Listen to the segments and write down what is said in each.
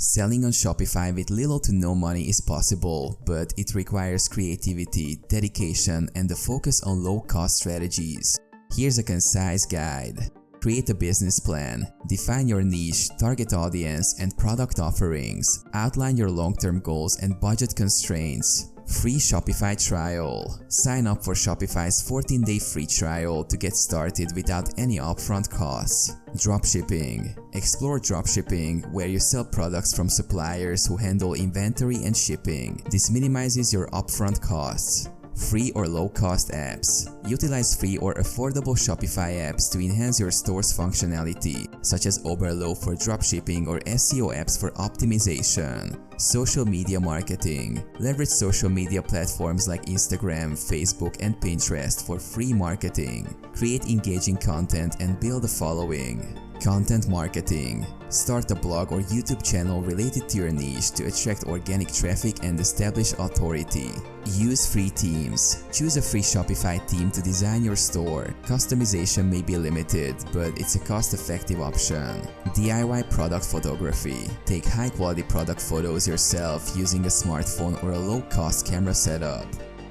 Selling on Shopify with little to no money is possible, but it requires creativity, dedication, and a focus on low-cost strategies. Here's a concise guide. Create a business plan. Define your niche, target audience, and product offerings. Outline your long-term goals and budget constraints. Free Shopify trial. Sign up for Shopify's 14-day free trial to get started without any upfront costs. Dropshipping. Explore dropshipping, where you sell products from suppliers who handle inventory and shipping. This minimizes your upfront costs. Free or low-cost apps. Utilize free or affordable Shopify apps to enhance your store's functionality, such as Oberlo for dropshipping or SEO apps for optimization. Social media marketing. Leverage social media platforms like Instagram, Facebook, and Pinterest for free marketing. Create engaging content and build a following. Content marketing. Start a blog or YouTube channel related to your niche to attract organic traffic and establish authority. Use free themes. Choose a free Shopify theme to design your store. Customization may be limited, but it's a cost-effective option. DIY product photography. Take high-quality product photos yourself using a smartphone or a low-cost camera setup.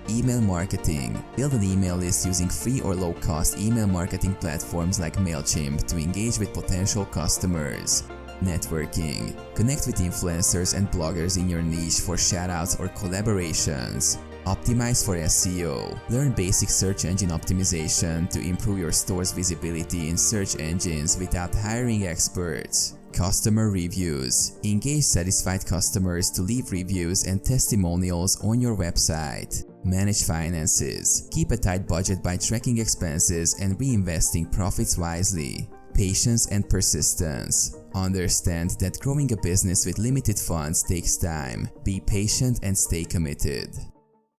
Email marketing. Build an email list using free or low-cost email marketing platforms like MailChimp to engage with potential customers. Networking. Connect with influencers and bloggers in your niche for shoutouts or collaborations. Optimize for SEO. Learn basic search engine optimization to improve your store's visibility in search engines without hiring experts. Customer reviews. Engage satisfied customers to leave reviews and testimonials on your website. Manage finances. Keep a tight budget by tracking expenses and reinvesting profits wisely. Patience and persistence. Understand that growing a business with limited funds takes time. Be patient and stay committed.